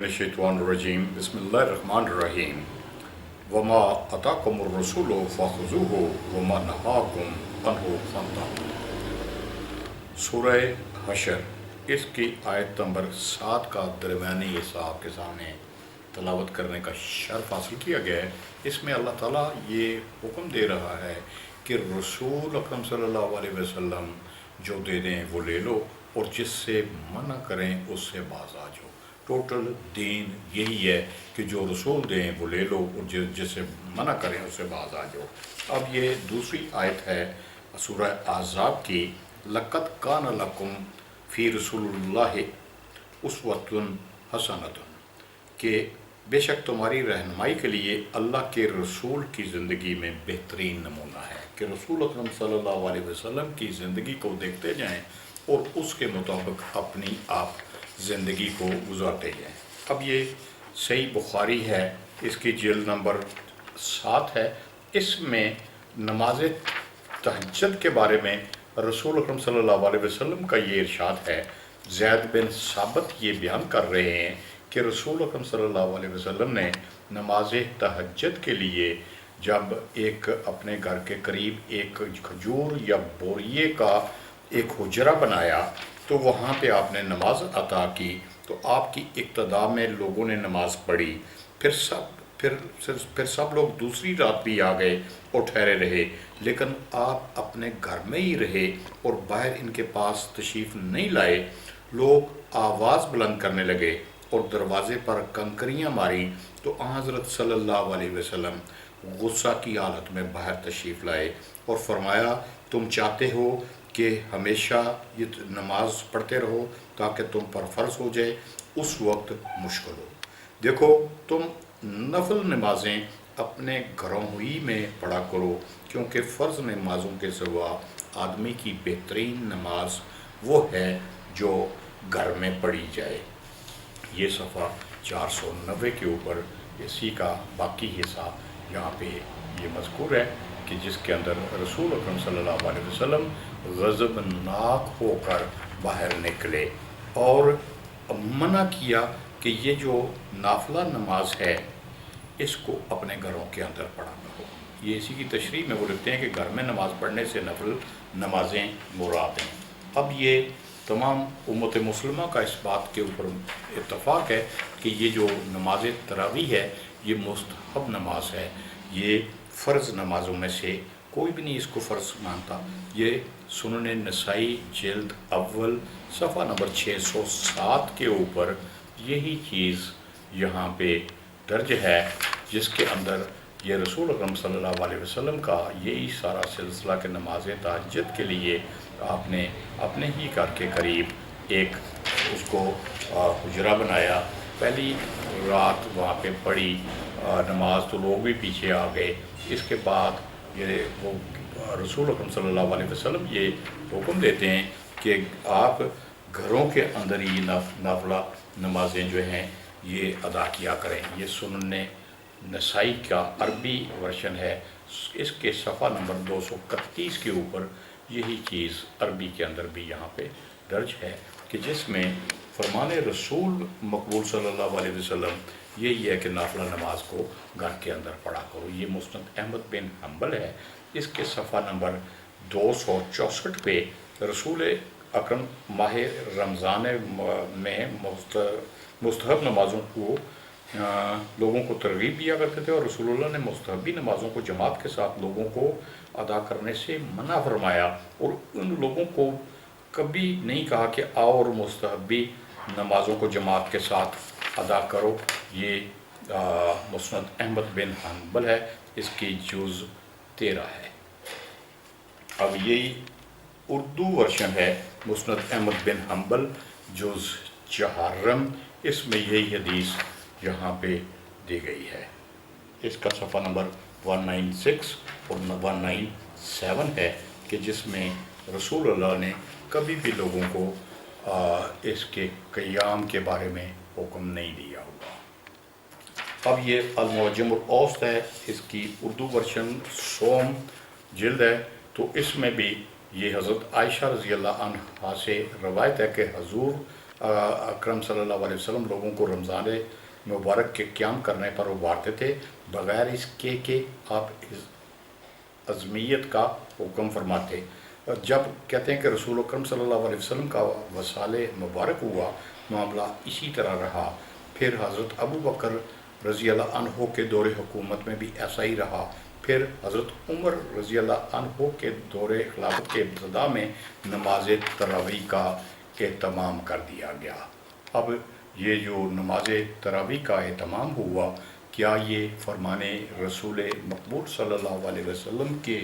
الشیطان الرجیم بسم اللہ الرحمن الرحیم وما اتاکم الرسول فخذوہ وما نہاکم عنہ فانتہوا۔ سورہ حشر، اس کی آیت نمبر 7 کا درمیانی حصہ آپ کے سامنے تلاوت کرنے کا شرف حاصل کیا گیا ہے۔ اس میں اللہ تعالیٰ یہ حکم دے رہا ہے کہ رسول اکرم صلی اللہ علیہ وسلم جو دے دیں وہ لے لو، اور جس سے منع کریں اس سے باز آ جاؤ۔ ٹوٹل دین یہی ہے کہ جو رسول دیں وہ لے لو، اور جس سے منع کریں اس سے باز آ جاؤ۔ اب یہ دوسری آیت ہے سورہ احزاب کی، لَقَدْ كَانَ لَكُمْ فِي رَسُولِ اللَّهِ أُسْوَةٌ حَسَنَةٌ، کہ بے شک تمہاری رہنمائی کے لیے اللہ کے رسول کی زندگی میں بہترین نمونہ ہے، کہ رسول اکرم صلی اللہ علیہ وسلم کی زندگی کو دیکھتے جائیں اور اس کے مطابق اپنی آپ زندگی کو گزارتے جائیں۔ اب یہ صحیح بخاری ہے، اس کی جلد نمبر 7 ہے۔ اس میں نماز تہجد کے بارے میں رسول اکرم صلی اللہ علیہ وسلم کا یہ ارشاد ہے۔ زید بن ثابت یہ بیان کر رہے ہیں کہ رسول اکرم صلی اللہ علیہ وسلم نے نماز تہجد کے لیے جب ایک اپنے گھر کے قریب ایک کھجور یا بوریے کا ایک حجرہ بنایا تو وہاں پہ آپ نے نماز عطا کی، تو آپ کی اقتداء میں لوگوں نے نماز پڑھی، پھر سب لوگ دوسری رات بھی آ گئے اور ٹھہرے رہے، لیکن آپ اپنے گھر میں ہی رہے اور باہر ان کے پاس تشریف نہیں لائے۔ لوگ آواز بلند کرنے لگے اور دروازے پر کنکریاں ماری، تو حضرت صلی اللہ علیہ وسلم غصہ کی حالت میں باہر تشریف لائے اور فرمایا، تم چاہتے ہو کہ ہمیشہ یہ نماز پڑھتے رہو تاکہ تم پر فرض ہو جائے، اس وقت مشکل ہو۔ دیکھو، تم نفل نمازیں اپنے گھروں ہی میں پڑھا کرو، کیونکہ فرض نمازوں کے سوا آدمی کی بہترین نماز وہ ہے جو گھر میں پڑھی جائے۔ یہ صفحہ 490 کے اوپر اسی کا باقی حصہ یہاں پہ یہ مذکور ہے کہ جس کے اندر رسول اکرم صلی اللہ علیہ وسلم غضبناک ہو کر باہر نکلے اور منع کیا کہ یہ جو نافلہ نماز ہے اس کو اپنے گھروں کے اندر پڑھانا ہو۔ یہ اسی کی تشریح میں وہ لکھتے ہیں کہ گھر میں نماز پڑھنے سے نفل نمازیں مراد ہیں۔ اب یہ تمام امت مسلمہ کا اس بات کے اوپر اتفاق ہے کہ یہ جو نماز تراویح ہے یہ مستحب نماز ہے، یہ فرض نمازوں میں سے کوئی بھی نہیں اس کو فرض مانتا۔ یہ سنن نسائی جلد اول صفحہ نمبر 607 کے اوپر یہی چیز یہاں پہ درج ہے، جس کے اندر یہ رسول اکرم صلی اللہ علیہ وسلم کا یہی سارا سلسلہ کہ نماز تہجد کے لیے آپ نے اپنے ہی گھر کے قریب ایک اس کو حجرہ بنایا، پہلی رات وہاں پہ پڑھی نماز تو لوگ بھی پیچھے آ گئے۔ اس کے بعد یہ وہ رسول اکرم صلی اللہ علیہ وسلم یہ حکم دیتے ہیں کہ آپ گھروں کے اندر ہی نافلہ نمازیں جو ہیں یہ ادا کیا کریں۔ یہ سنن نسائی کا عربی ورژن ہے، اس کے صفحہ نمبر 231 کے اوپر یہی چیز عربی کے اندر بھی یہاں پہ درج ہے کہ جس میں فرمان رسول مقبول صلی اللہ علیہ وسلم یہی ہے کہ نافلہ نماز کو گھر کے اندر پڑھا کرو۔ یہ مسند احمد بن حنبل ہے، اس کے صفحہ نمبر 264 پہ رسول اکرم ماہ رمضان میں مستحب نمازوں کو لوگوں کو ترغیب دیا کرتے تھے، اور رسول اللہ نے مستحبی نمازوں کو جماعت کے ساتھ لوگوں کو ادا کرنے سے منع فرمایا، اور ان لوگوں کو کبھی نہیں کہا کہ آؤ اور مستحبی نمازوں کو جماعت کے ساتھ ادا کرو۔ یہ مسند احمد بن حنبل ہے، اس کی جز 13 ہے۔ اب یہی اردو ورژن ہے مسند احمد بن حنبل جز 4، اس میں یہی حدیث یہاں پہ دی گئی ہے۔ اس کا صفحہ نمبر 196 اور 197 ہے کہ جس میں رسول اللہ نے کبھی بھی لوگوں کو اس کے قیام کے بارے میں حکم نہیں دیا ہوگا۔ اب یہ المعجم الاوسط ہے، اس کی اردو ورژن سوم جلد ہے، تو اس میں بھی یہ حضرت عائشہ رضی اللہ عنہا سے روایت ہے کہ حضور اکرم صلی اللہ علیہ وسلم لوگوں کو رمضان مبارک کے قیام کرنے پر ابھارتے تھے بغیر اس کے کہ آپ عزمیت کا حکم فرماتے. جب کہتے ہیں کہ رسول اکرم صلی اللہ علیہ وسلم کا وصال مبارک ہوا معاملہ اسی طرح رہا. پھر حضرت ابو بکر رضی اللہ عنہ کے دور حکومت میں بھی ایسا ہی رہا. پھر حضرت عمر رضی اللہ عنہ کے دور خلافت کے ابتدا میں نماز تراویح کا اہتمام کر دیا گیا. اب یہ جو نماز تراویح کا اہتمام ہوا کیا یہ فرمان رسول مقبول صلی اللہ علیہ وسلم کے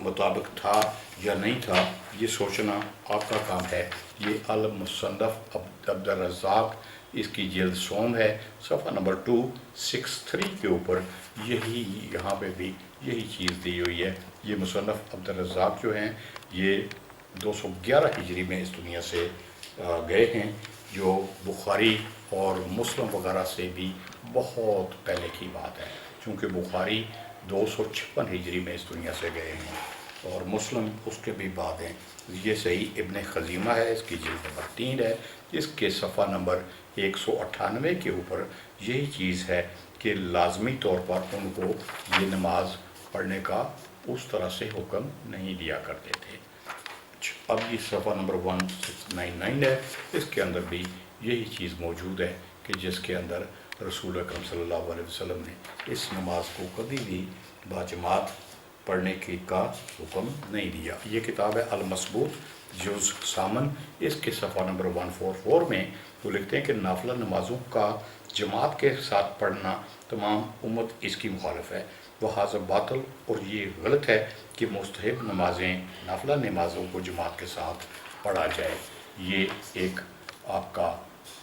مطابق تھا یا نہیں تھا یہ سوچنا آپ کا کام ہے. یہ المصنف عبد الرزاق اس کی جلد سوم ہے صفحہ نمبر 263 کے اوپر یہاں پہ بھی یہی چیز دی ہوئی ہے. یہ مصنف عبد الرزاق جو ہیں یہ 211 ہجری میں اس دنیا سے گئے ہیں جو بخاری اور مسلم وغیرہ سے بھی بہت پہلے کی بات ہے چونکہ بخاری 256 ہجری میں اس دنیا سے گئے ہیں اور مسلم اس کے بھی بعد ہیں. یہ صحیح ابن خزیمہ ہے اس کی جلد نمبر 3 ہے. اس کے صفحہ نمبر 198 کے اوپر یہی چیز ہے کہ لازمی طور پر ان کو یہ نماز پڑھنے کا اس طرح سے حکم نہیں دیا کرتے تھے. اب یہ صفحہ نمبر 1699 ہے. اس کے اندر بھی یہی چیز موجود ہے کہ جس کے اندر رسول اکرم صلی اللہ علیہ وسلم نے اس نماز کو کبھی بھی باجماعت پڑھنے کا حکم نہیں دیا. یہ کتاب ہے المثبوت جز ثامن. اس کے صفحہ نمبر 144 میں وہ لکھتے ہیں کہ نافلہ نمازوں کا جماعت کے ساتھ پڑھنا تمام امت اس کی مخالف ہے. وہذا باطل اور یہ غلط ہے کہ مستحب نمازیں نافلہ نمازوں کو جماعت کے ساتھ پڑھا جائے. یہ ایک آپ کا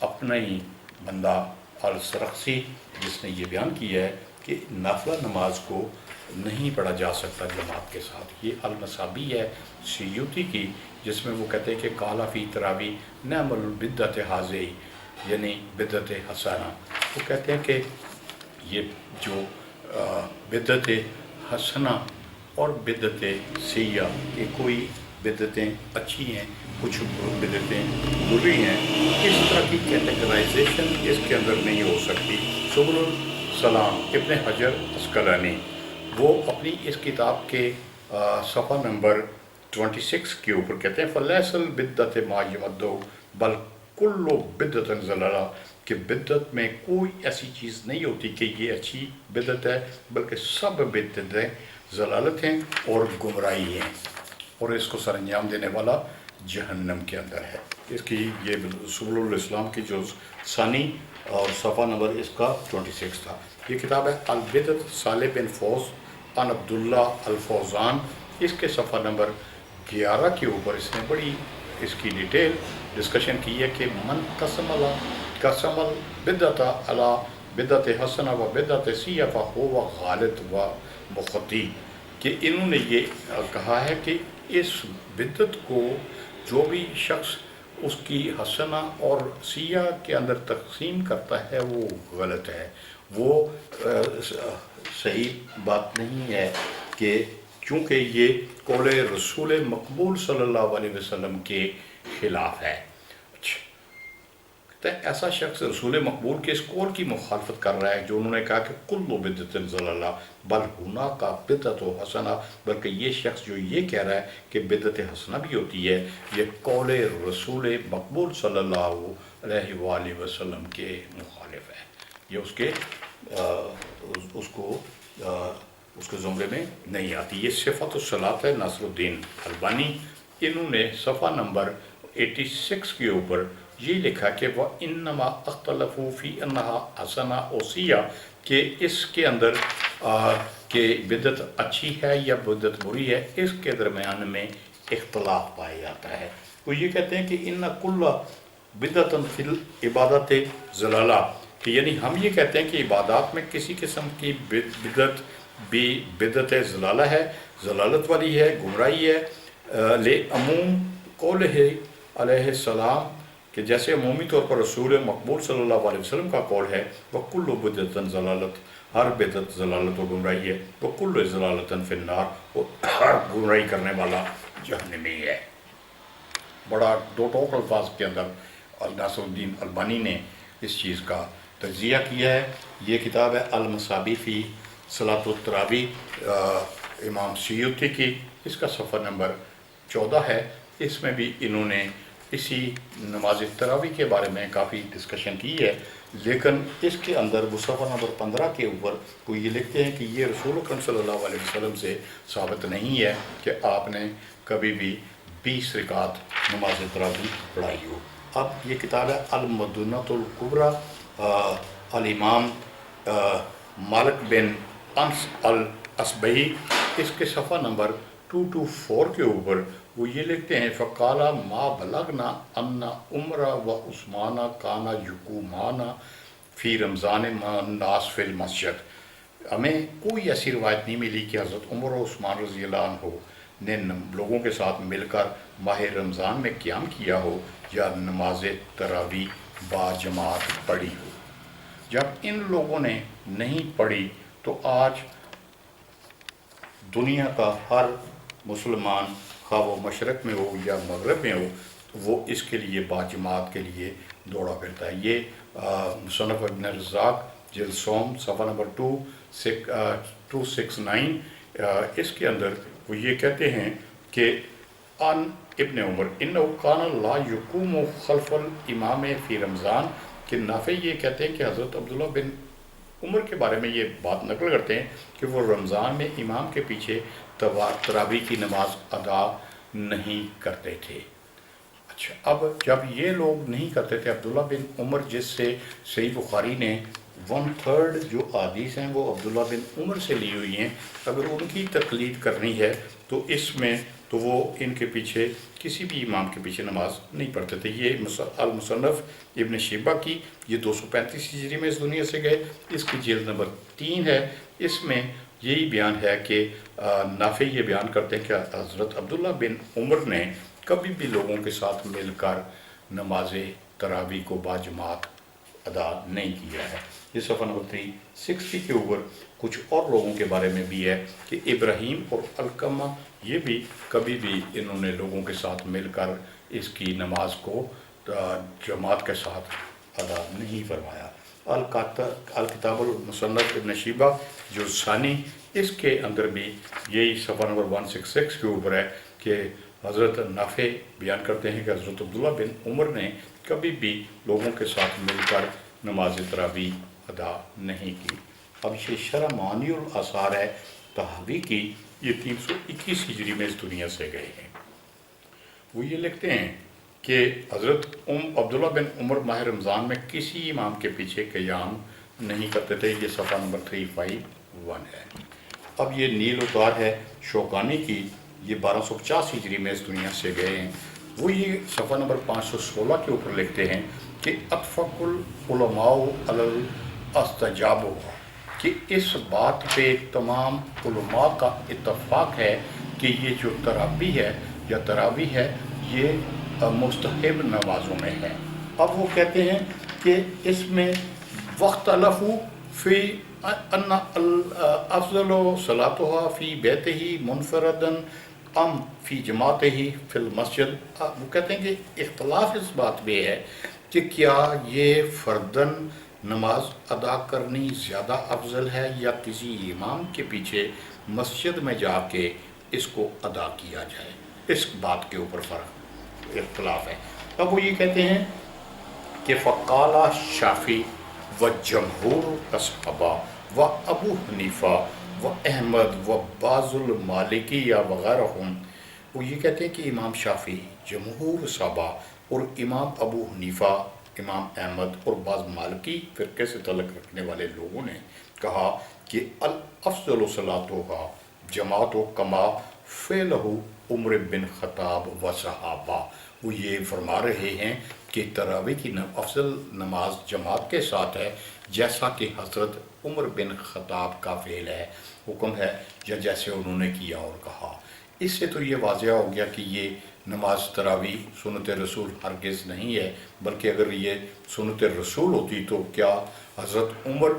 اپنا ہی بندہ السرخسی جس نے یہ بیان کیا ہے کہ نافلہ نماز کو نہیں پڑھا جا سکتا جماعت کے ساتھ. یہ المصابی ہے سیوطی کی جس میں وہ کہتے ہیں کہ قال فی تراویح نعم البدعۃ ھذہ یعنی بدعت حسنہ. وہ کہتے ہیں کہ یہ جو بدعت حسنہ اور بدعت سیئہ یہ کوئی بدعتیں اچھی ہیں کچھ بدعتیں بری ہیں اس طرح کی کیٹیگرائزیشن اس کے اندر نہیں ہو سکتی. سبل السلام ابن حجر عسقلانی وہ اپنی اس کتاب کے صفحہ نمبر 26 کے اوپر کہتے ہیں فلیس البدعۃ ما یمد بل کل بدعۃ ضلالہ کہ بدعت میں کوئی ایسی چیز نہیں ہوتی کہ یہ اچھی بدعت ہے بلکہ سب بدعتیں ضلالت ہیں اور گمراہی ہیں اور اس کو سر انجام دینے والا جہنم کے اندر ہے. اس کی یہ سبل الاسلام کی جو ثانی اور صفحہ نمبر اس کا 26 تھا. یہ کتاب ہے البدعۃ صالح بن فوز عن عبداللہ الفوزان. اس کے صفحہ نمبر 11 کے اوپر اس نے بڑی اس کی ڈیٹیل ڈسکشن کی ہے کہ من قسم البدعۃ علی بدعت حسنہ و بدعت سیئہ فہو غالط و مخطی کہ انہوں نے یہ کہا ہے کہ اس بدعت کو جو بھی شخص اس کی حسنہ اور سیئہ کے اندر تقسیم کرتا ہے وہ غلط ہے. وہ صحیح بات نہیں ہے کہ کیونکہ یہ قول رسول مقبول صلی اللہ علیہ وسلم کے خلاف ہے. ایسا شخص رسول مقبول کے اس قول کی مخالفت کر رہا ہے جو انہوں نے کہا کہ کل بدعت ضلالہ بل ہناک بدعت حسنہ بلکہ یہ شخص جو یہ کہہ رہا ہے کہ بدعت حسنہ بھی ہوتی ہے یہ قول رسول مقبول صلی اللہ علیہ وآلہ وسلم کے مخالف ہے. یہ اس کے زمرے میں نہیں آتی. یہ صفت الصلاۃ ہے ناصر الدین البانی. انہوں نے صفحہ نمبر 86 کے اوپر یہ لکھا کہ وہ انما اختلفوا فی انہا حسنہ و سیئہ کہ اس کے اندر کہ بدعت اچھی ہے یا بدعت بری ہے اس کے درمیان میں اختلاف پایا جاتا ہے. وہ یہ کہتے ہیں کہ ان کل بدعت فی العبادات ضلالہ کہ یعنی ہم یہ کہتے ہیں کہ عبادات میں کسی قسم کی بدعت بھی بدعت ضلالہ ہے ضلالت والی ہے گمراہی ہے. لعموم قولہ علیہ السلام کہ جیسے عمومی طور پر رسول مقبول صلی اللہ علیہ وسلم کا قول ہے وَكُلُّ بِدْعَةٍ ضلالت ہر بدعت ضلالت و گمراہی ہے وَكُلُّ ضلالة فِي النَّارِ اور ہر گمراہی کرنے والا جہنمی ہے. بڑا دو ٹوک الفاظ کے اندر ناصر الدین البانی نے اس چیز کا تجزیہ کیا ہے۔ یہ کتاب ہے المصابیح فی صلاۃ التراویح، امام سیوطی کی، اس کا صفحہ نمبر 14 ہے۔ اس میں بھی انہوں نے اسی نماز تراویح کے بارے میں کافی ڈسکشن کی ہے، لیکن اس کے اندر وہ صفحہ نمبر 15 کے اوپر وہ یہ لکھتے ہیں کہ یہ رسول اکرم صلی اللہ علیہ وسلم سے ثابت نہیں ہے کہ آپ نے کبھی بھی 20 رکعت نماز تراویح پڑھائی ہو۔ اب یہ کتاب ہے المدونۃ الکبریٰ، الامام مالک بن انس الاصبہی، اس کے صفحہ نمبر 224 کے اوپر وہ یہ لکھتے ہیں فقال ما بلغنا ان عمر و عثمان کانا یقومانا فی رمضان مع الناس فی المسجد۔ ہمیں کوئی ایسی روایت نہیں ملی کہ حضرت عمر و عثمان رضی اللہ عنہ نے لوگوں کے ساتھ مل کر ماہ رمضان میں قیام کیا ہو یا نماز تراویح با جماعت پڑھی ہو۔ جب ان لوگوں نے نہیں پڑھی تو آج دنیا کا ہر مسلمان، خواہ وہ مشرق میں ہو یا مغرب میں ہو، وہ اس کے لیے باجماعت کے لیے دوڑا پھرتا ہے۔ یہ مصنف ابن رزاق جلد سوم صفحہ نمبر 269، اس کے اندر وہ یہ کہتے ہیں کہ ان ابن عمر انہ کان لا یقوم خلف الامام فی رمضان، کہ نافع یہ کہتے ہیں کہ حضرت عبداللہ بن عمر کے بارے میں یہ بات نقل کرتے ہیں کہ وہ رمضان میں امام کے پیچھے تراویح کی نماز ادا نہیں کرتے تھے۔ اچھا، اب جب یہ لوگ نہیں کرتے تھے، عبداللہ بن عمر جس سے صحیح بخاری نے 1/3 جو احادیث ہیں وہ عبداللہ بن عمر سے لی ہوئی ہیں، اگر ان کی تقلید کرنی ہے تو اس میں تو وہ ان کے پیچھے کسی بھی امام کے پیچھے نماز نہیں پڑھتے تھے۔ یہ المصنف ابن شیبہ کی، یہ 235 ہجری میں اس دنیا سے گئے، اس کی جلد نمبر 3 ہے۔ اس میں یہی بیان ہے کہ نافع یہ بیان کرتے ہیں کہ حضرت عبداللہ بن عمر نے کبھی بھی لوگوں کے ساتھ مل کر نماز تراویح کو باجماعت ادا نہیں کیا ہے۔ یہ صفحہ نمبر 360 کے اوپر کچھ اور لوگوں کے بارے میں بھی ہے کہ ابراہیم اور علقمہ یہ بھی کبھی بھی انہوں نے لوگوں کے ساتھ مل کر اس کی نماز کو جماعت کے ساتھ ادا نہیں فرمایا۔ الکتاب المصنف ابن شیبہ جو ثانی، اس کے اندر بھی یہی صفحہ نمبر 166 کے اوپر ہے کہ حضرت نافع بیان کرتے ہیں کہ حضرت عبداللہ بن عمر نے کبھی بھی لوگوں کے ساتھ مل کر نماز تراویح ادا نہیں کی۔ اب یہ شرح معانی الاثار ہے طحاوی کی، یہ 321 ہجری میں اس دنیا سے گئے ہیں۔ وہ یہ لکھتے ہیں کہ حضرت عبداللہ بن عمر ماہ رمضان میں کسی امام کے پیچھے قیام نہیں کرتے تھے۔ یہ صفحہ نمبر 351 ہے۔ اب یہ نیل اتار ہے شوکانی کی، یہ 1250 ہجری میں اس دنیا سے گئے ہیں۔ وہ یہ صفحہ نمبر 516 کے اوپر لکھتے ہیں کہ اتفق العلماء علی الاستجاب، کہ اس بات پہ تمام علماء کا اتفاق ہے کہ یہ جو تراویح ہے یا تراویح ہے یہ مستحب نمازوں میں ہے۔ اب وہ کہتے ہیں کہ اس میں واختلفوا فی ان افضل صلاتها فی بیتہ منفردا ام فی جماعتہ فی المسجد۔ وہ کہتے ہیں کہ اختلاف اس بات پہ ہے کہ کیا یہ فرداً نماز ادا کرنی زیادہ افضل ہے یا کسی امام کے پیچھے مسجد میں جا کے اس کو ادا کیا جائے، اس بات کے اوپر فرق اختلاف ہے۔ اب وہ یہ کہتے ہیں کہ فقال شافعی و جمہور اصحابہ و ابو حنیفہ و احمد و بعض المالکیہ وغیرہم، وہ یہ کہتے ہیں کہ امام شافعی، جمہور صحابہ اور امام ابو حنیفہ، امام احمد اور بعض مالکی فرقے سے تعلق رکھنے والے لوگوں نے کہا کہ الافضل صلاتها جماعت و کما فعلہ عمر بن خطاب و صحابہ۔ وہ یہ فرما رہے ہیں کہ تراویح کی افضل نماز جماعت کے ساتھ ہے، جیسا کہ حضرت عمر بن خطاب کا فعل ہے، حکم ہے، یا جیسے انہوں نے کیا اور کہا۔ اس سے تو یہ واضح ہو گیا کہ یہ نماز تراویح سنت رسول ہرگز نہیں ہے، بلکہ اگر یہ سنت رسول ہوتی تو کیا حضرت عمر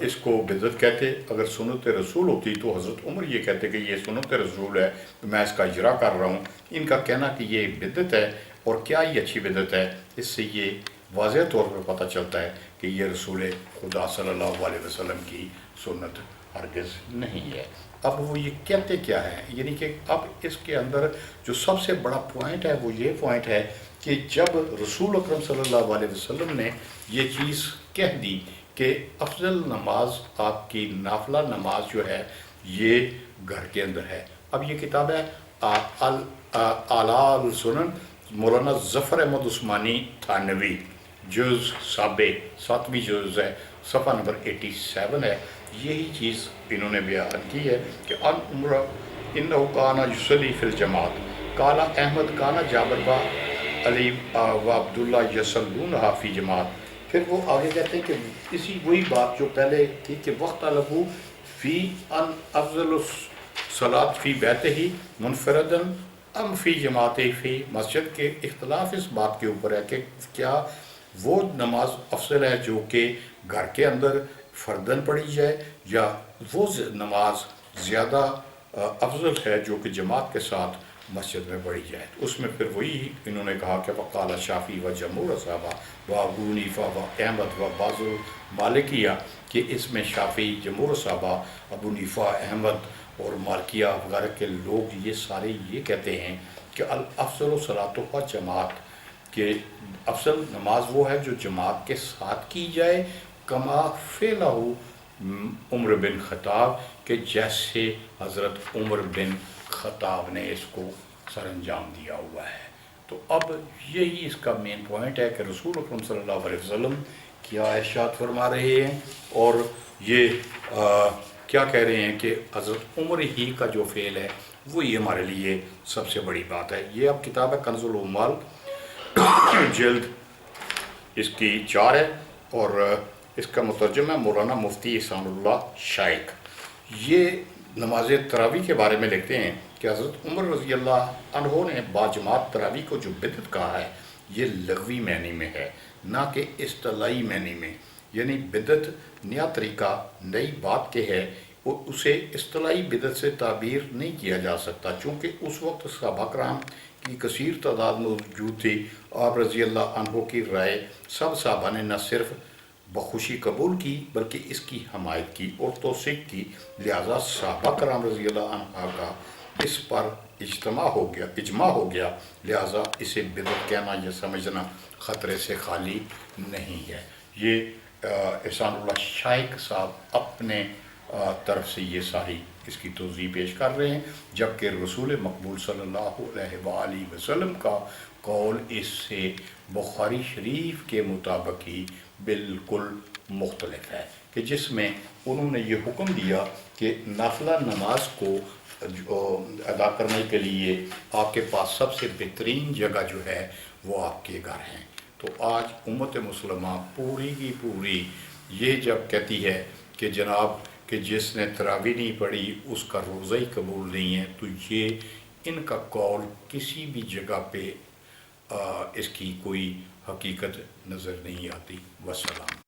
اس کو بدعت کہتے؟ اگر سنت رسول ہوتی تو حضرت عمر یہ کہتے کہ یہ سنت رسول ہے، میں اس کا اجرا کر رہا ہوں۔ ان کا کہنا کہ یہ بدعت ہے، اور کیا یہ اچھی بدعت ہے، اس سے یہ واضح طور پر پتہ چلتا ہے کہ یہ رسول خدا صلی اللہ علیہ وسلم کی سنت ہرگز نہیں ہے۔ اب وہ یہ کہتے کیا ہے، یعنی کہ اب اس کے اندر جو سب سے بڑا پوائنٹ ہے وہ یہ پوائنٹ ہے کہ جب رسول اکرم صلی اللہ علیہ وسلم نے یہ چیز کہہ دی کہ افضل نماز آپ کی نافلہ نماز جو ہے یہ گھر کے اندر ہے۔ اب یہ کتاب ہے اعلیٰ السنن مولانا ظفر احمد عثمانی تھانوی، جز 7ویں جز ہے، صفحہ نمبر 87 ہے۔ یہی چیز انہوں نے بیان کی ہے کہ ان عمر انہو کانا یصلی فی الجماعت قال احمد کانا جابر با علی و عبداللہ یصلونہا فی جماعت۔ پھر وہ آگے کہتے ہیں کہ اسی وہی بات جو پہلے تھی کہ وقت لہو فی ان افضل الصلاۃ فی بیتہ منفردن ام فی جماعت فی مسجد، کے اختلاف اس بات کے اوپر ہے کہ کیا وہ نماز افضل ہے جو کہ گھر کے اندر فردن پڑھی جائے، یا وہ نماز زیادہ افضل ہے جو کہ جماعت کے ساتھ مسجد میں پڑھی جائے۔ اس میں پھر وہی انہوں نے کہا کہ وقال شافعی و جمہور صحابہ و ابو حنیفہ و احمد و بعض مالکیہ، کہ اس میں شافعی، جمہور صحابہ، ابو حنیفہ، احمد اور مالکیہ وغیرہ کے لوگ یہ سارے یہ کہتے ہیں کہ الافضل صلاۃ جماعت، کہ افضل نماز وہ ہے جو جماعت کے ساتھ کی جائے، کما فعلہ عمر بن خطاب، کہ جیسے حضرت عمر بن خطاب نے اس کو سر انجام دیا ہوا ہے۔ تو اب یہی اس کا مین پوائنٹ ہے کہ رسول اکرم صلی اللہ علیہ وسلم کیا ارشاد فرما رہے ہیں، اور یہ کیا کہہ رہے ہیں کہ حضرت عمر ہی کا جو فعل ہے وہی ہمارے لیے سب سے بڑی بات ہے۔ یہ اب کتاب ہے کنز العمال، جلد اس کی 4 ہے، اور اس کا مترجم ہے مولانا مفتی احسان اللہ شائخ۔ یہ نماز تراویح کے بارے میں لکھتے ہیں کہ حضرت عمر رضی اللہ عنہ نے باجماعت تراویح کو جو بدعت کہا ہے یہ لغوی معنی میں ہے، نہ کہ اصطلاحی معنی میں، یعنی بدعت نیا طریقہ نئی بات کے ہے، اسے اصطلاحی بدعت سے تعبیر نہیں کیا جا سکتا، چونکہ اس وقت صحابہ کرام کی کثیر تعداد موجود تھی۔ آپ رضی اللہ عنہ کی رائے سب صحابہ نے نہ صرف بخوشی قبول کی بلکہ اس کی حمایت کی اور توثیق کی، لہذا صحابہ کرام رضی اللہ عنہ کا اس پر اجماع ہو گیا، لہذا اسے بدعت کہنا یا سمجھنا خطرے سے خالی نہیں ہے۔ یہ احسان اللہ شائخ صاحب اپنے طرف سے یہ ساری اس کی توضیح پیش کر رہے ہیں، جبکہ رسول مقبول صلی اللہ علیہ وآلہ وسلم کا قول اس سے بخاری شریف کے مطابق ہی بالکل مختلف ہے، کہ جس میں انہوں نے یہ حکم دیا کہ نافلہ نماز کو ادا کرنے کے لیے آپ کے پاس سب سے بہترین جگہ جو ہے وہ آپ کے گھر ہیں۔ تو آج امت مسلمہ پوری کی پوری یہ جب کہتی ہے کہ جناب کہ جس نے تراویح نہیں پڑھی اس کا روزہ ہی قبول نہیں ہے، تو یہ ان کا قول کسی بھی جگہ پہ اس کی کوئی حقیقت نظر نہیں آتی۔ والسلام۔